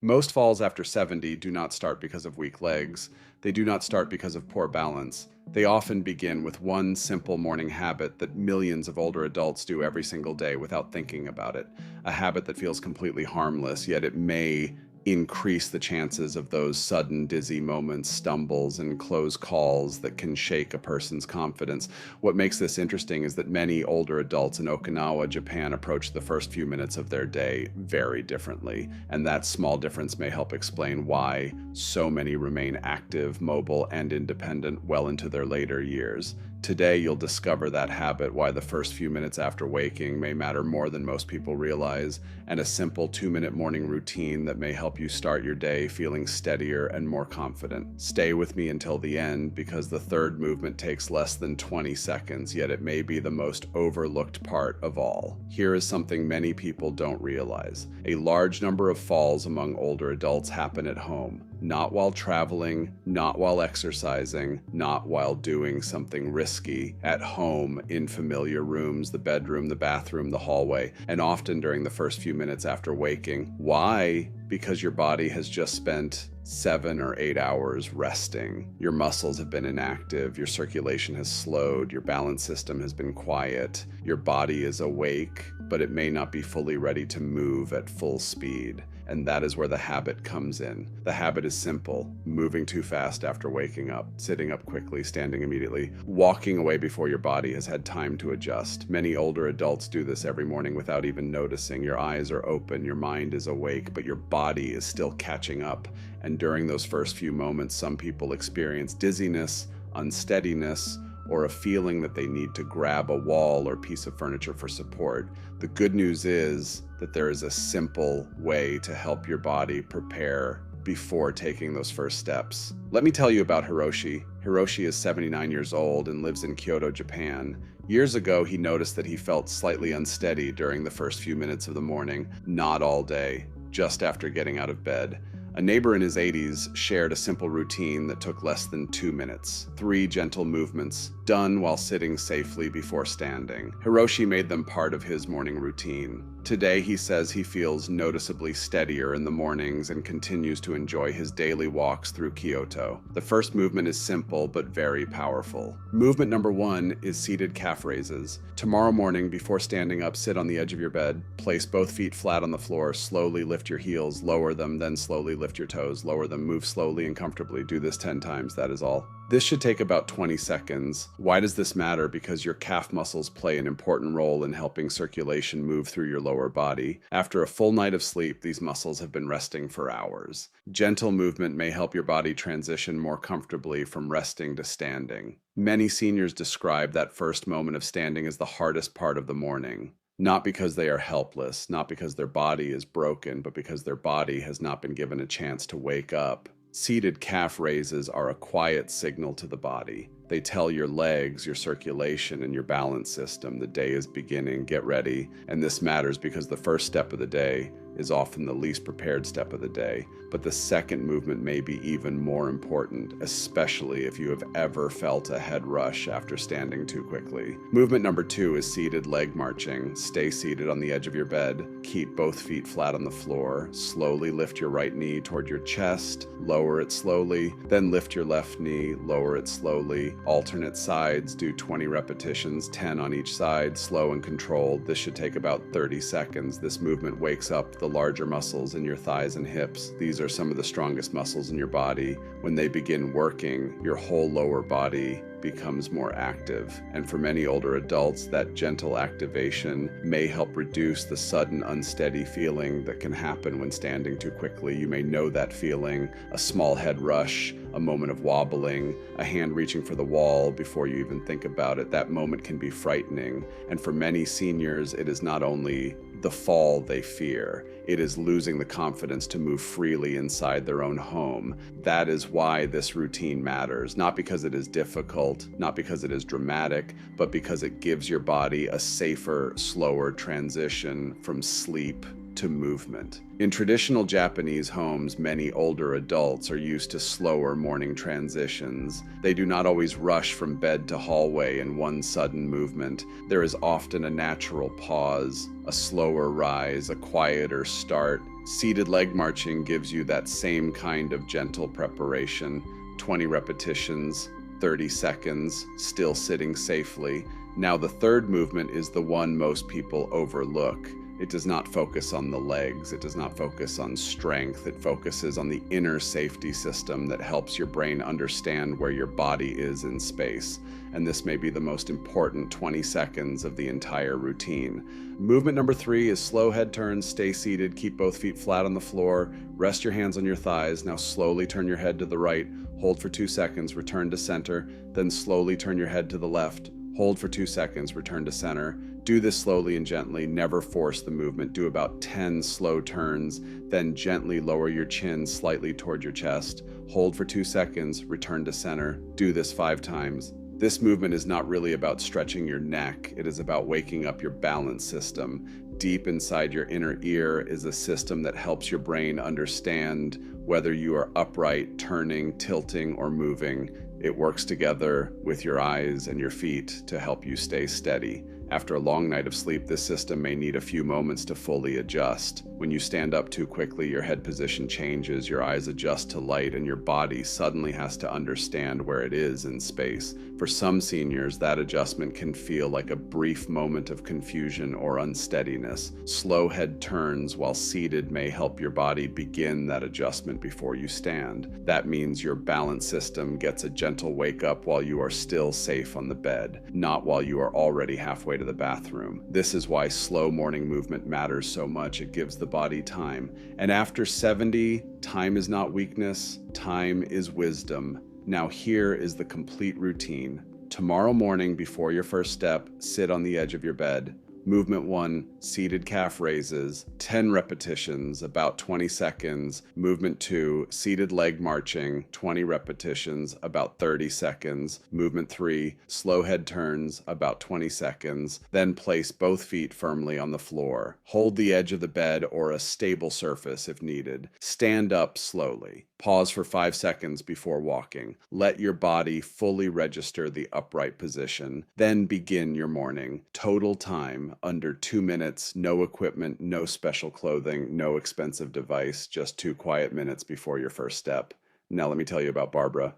Most falls after 70 do not start because of weak legs. They do not start because of poor balance. They often begin with one simple morning habit that millions of older adults do every single day without thinking about it. A habit that feels completely harmless, yet it may increase the chances of those sudden dizzy moments, stumbles, and close calls that can shake a person's confidence. What makes this interesting is that many older adults in Okinawa, Japan, approach the first few minutes of their day very differently, and that small difference may help explain why so many remain active, mobile, and independent well into their later years. Today, you'll discover that habit, why the first few minutes after waking may matter more than most people realize, and a simple 2-minute morning routine that may help you start your day feeling steadier and more confident. Stay with me until the end because the third movement takes less than 20 seconds, yet it may be the most overlooked part of all. Here is something many people don't realize. A large number of falls among older adults happen at home. Not while traveling, not while exercising, not while doing something risky. At home, in familiar rooms, the bedroom, the bathroom, the hallway, and often during the first few minutes after waking. Why? Because your body has just spent 7 or 8 hours resting. Your muscles have been inactive, your circulation has slowed, your balance system has been quiet, your body is awake, but it may not be fully ready to move at full speed. And that is where the habit comes in. The habit is simple: moving too fast after waking up, sitting up quickly, standing immediately, walking away before your body has had time to adjust. Many older adults do this every morning without even noticing. Your eyes are open, your mind is awake, but your body is still catching up. And during those first few moments, some people experience dizziness, unsteadiness, or a feeling that they need to grab a wall or piece of furniture for support. The good news is that there is a simple way to help your body prepare before taking those first steps. Let me tell you about Hiroshi. Hiroshi is 79 years old and lives in Kyoto, Japan. Years ago, he noticed that he felt slightly unsteady during the first few minutes of the morning, not all day, just after getting out of bed. A neighbor in his 80s shared a simple routine that took less than 2 minutes. 3 gentle movements, done while sitting safely before standing. Hiroshi made them part of his morning routine. Today, he says he feels noticeably steadier in the mornings and continues to enjoy his daily walks through Kyoto. The first movement is simple but very powerful. Movement number 1 is seated calf raises. Tomorrow morning, before standing up, sit on the edge of your bed. Place both feet flat on the floor. Slowly lift your heels, lower them, then slowly lift your toes, lower them, move slowly and comfortably. Do this 10 times, that is all. This should take about 20 seconds. Why does this matter? Because your calf muscles play an important role in helping circulation move through your lower body. After a full night of sleep, these muscles have been resting for hours. Gentle movement may help your body transition more comfortably from resting to standing. Many seniors describe that first moment of standing as the hardest part of the morning. Not because they are helpless, not because their body is broken, but because their body has not been given a chance to wake up. Seated calf raises are a quiet signal to the body. They tell your legs, your circulation, and your balance system the day is beginning, get ready. And this matters because the first step of the day is often the least prepared step of the day. But the second movement may be even more important, especially if you have ever felt a head rush after standing too quickly. Movement number 2 is seated leg marching. Stay seated on the edge of your bed. Keep both feet flat on the floor. Slowly lift your right knee toward your chest. Lower it slowly. Then lift your left knee. Lower it slowly. Alternate sides. Do 20 repetitions, 10 on each side. Slow and controlled. This should take about 30 seconds. This movement wakes up the larger muscles in your thighs and hips. These are some of the strongest muscles in your body. When they begin working, your whole lower body becomes more active. And for many older adults, that gentle activation may help reduce the sudden unsteady feeling that can happen when standing too quickly. You may know that feeling: a small head rush, a moment of wobbling, a hand reaching for the wall before you even think about it. That moment can be frightening. And for many seniors, it is not only the fall they fear, it is losing the confidence to move freely inside their own home. That is why this routine matters, not because it is difficult, not because it is dramatic, but because it gives your body a safer, slower transition from sleep to movement. In traditional Japanese homes, many older adults are used to slower morning transitions. They do not always rush from bed to hallway in one sudden movement. There is often a natural pause, a slower rise, a quieter start. Seated leg marching gives you that same kind of gentle preparation. 20 repetitions, 30 seconds, still sitting safely. Now, the third movement is the one most people overlook. It does not focus on the legs, it does not focus on strength, it focuses on the inner safety system that helps your brain understand where your body is in space. And this may be the most important 20 seconds of the entire routine. Movement number 3 is slow head turns. Stay seated, keep both feet flat on the floor, rest your hands on your thighs. Now slowly turn your head to the right, hold for 2 seconds, return to center, then slowly turn your head to the left, hold for 2 seconds, return to center. Do this slowly and gently, never force the movement. Do about 10 slow turns, then gently lower your chin slightly toward your chest. Hold for 2 seconds, return to center. Do this 5 times. This movement is not really about stretching your neck, it is about waking up your balance system. Deep inside your inner ear is a system that helps your brain understand whether you are upright, turning, tilting, or moving. It works together with your eyes and your feet to help you stay steady. After a long night of sleep, this system may need a few moments to fully adjust. When you stand up too quickly, your head position changes, your eyes adjust to light, and your body suddenly has to understand where it is in space. For some seniors, that adjustment can feel like a brief moment of confusion or unsteadiness. Slow head turns while seated may help your body begin that adjustment before you stand. That means your balance system gets a gentle wake up while you are still safe on the bed, not while you are already halfway to the bathroom. This is why slow morning movement matters so much. It gives the body time. And after 70, time is not weakness, time is wisdom. Now here is the complete routine. Tomorrow morning before your first step, sit on the edge of your bed. Movement 1, seated calf raises, 10 repetitions, about 20 seconds. Movement 2, seated leg marching, 20 repetitions, about 30 seconds. Movement 3, slow head turns, about 20 seconds. Then place both feet firmly on the floor. Hold the edge of the bed or a stable surface if needed. Stand up slowly. Pause for 5 seconds before walking. Let your body fully register the upright position. Then begin your morning. Total time under 2 minutes, no equipment, no special clothing, no expensive device, just 2 quiet minutes before your first step. Now, let me tell you about Barbara.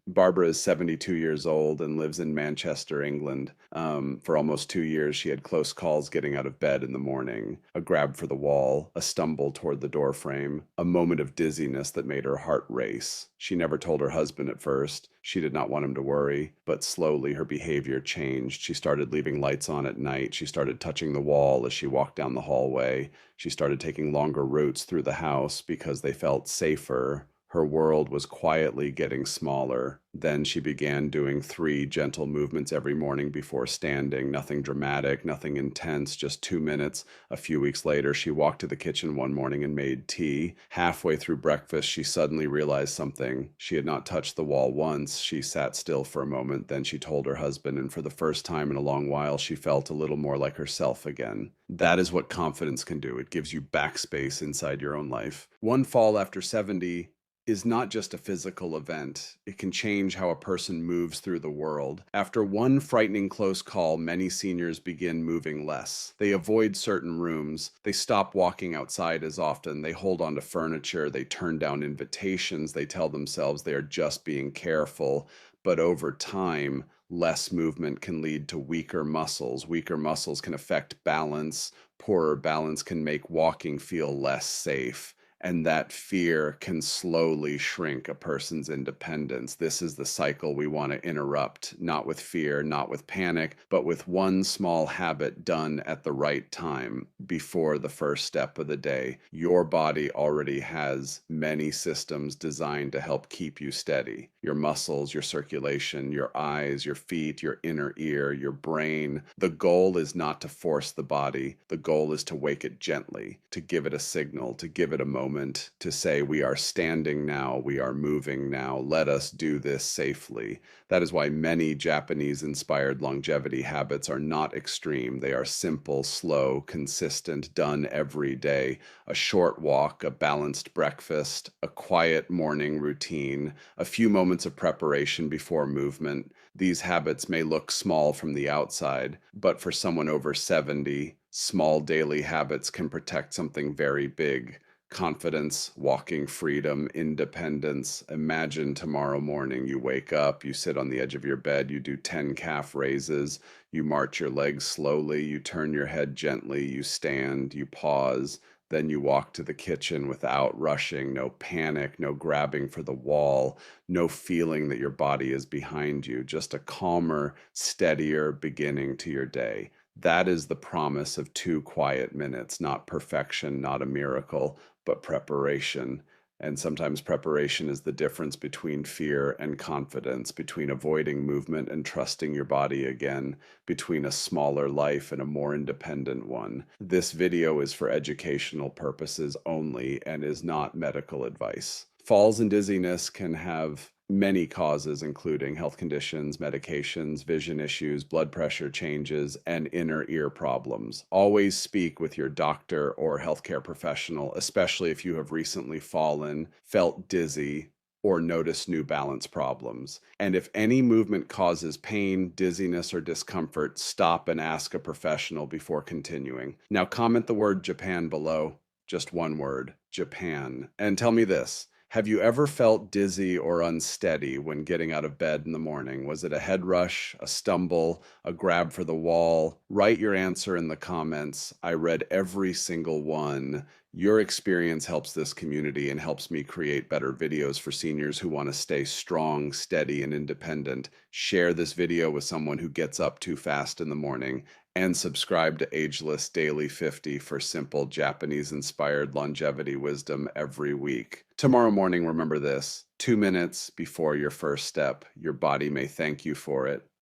Barbara is 72 years old and lives in Manchester, England. For almost 2 years, she had close calls getting out of bed in the morning, a grab for the wall, a stumble toward the door frame, a moment of dizziness that made her heart race. She never told her husband at first. She did not want him to worry, but slowly her behavior changed. She started leaving lights on at night. She started touching the wall as she walked down the hallway. She started taking longer routes through the house because they felt safer. Her world was quietly getting smaller. Then she began doing 3 gentle movements every morning before standing. Nothing dramatic, nothing intense, just 2 minutes. A few weeks later, she walked to the kitchen one morning and made tea. Halfway through breakfast, she suddenly realized something. She had not touched the wall once. She sat still for a moment. Then she told her husband, and for the first time in a long while, she felt a little more like herself again. That is what confidence can do. It gives you backspace inside your own life. One fall after 70 is not just a physical event. It can change how a person moves through the world. After one frightening close call, many seniors begin moving less. They avoid certain rooms. They stop walking outside as often. They hold on to furniture. They turn down invitations. They tell themselves they are just being careful. But over time, less movement can lead to weaker muscles. Weaker muscles can affect balance. Poorer balance can make walking feel less safe. And that fear can slowly shrink a person's independence. This is the cycle we want to interrupt, not with fear, not with panic, but with one small habit done at the right time before the first step of the day. Your body already has many systems designed to help keep you steady. Your muscles, your circulation, your eyes, your feet, your inner ear, your brain. The goal is not to force the body. The goal is to wake it gently, to give it a signal, to give it a moment, to say, we are standing now, we are moving now, let us do this safely. That is why many Japanese-inspired longevity habits are not extreme. They are simple, slow, consistent, done every day. A short walk, a balanced breakfast, a quiet morning routine, a few moments of preparation before movement. These habits may look small from the outside, but for someone over 70, small daily habits can protect something very big. Confidence, walking freedom, independence. Imagine tomorrow morning you wake up, you sit on the edge of your bed, you do 10 calf raises, you march your legs slowly, you turn your head gently, you stand, you pause, then you walk to the kitchen without rushing, no panic, no grabbing for the wall, no feeling that your body is behind you, just a calmer, steadier beginning to your day. That is the promise of 2 quiet minutes, not perfection, not a miracle, but preparation. And sometimes preparation is the difference between fear and confidence, between avoiding movement and trusting your body again, between a smaller life and a more independent one. This video is for educational purposes only and is not medical advice. Falls and dizziness can have many causes, including health conditions, medications, vision issues, blood pressure changes, and inner ear problems. Always speak with your doctor or healthcare professional, especially if you have recently fallen, felt dizzy, or noticed new balance problems. And if any movement causes pain, dizziness, or discomfort, stop and ask a professional before continuing. Now comment the word Japan below, just one word, Japan, and tell me this. Have you ever felt dizzy or unsteady when getting out of bed in the morning? Was it a head rush, a stumble, a grab for the wall? Write your answer in the comments. I read every single one. Your experience helps this community and helps me create better videos for seniors who want to stay strong, steady, and independent. Share this video with someone who gets up too fast in the morning, and subscribe to Ageless Daily 50 for simple Japanese-inspired longevity wisdom every week. Tomorrow morning, remember this: 2 minutes before your first step. Your body may thank you for it.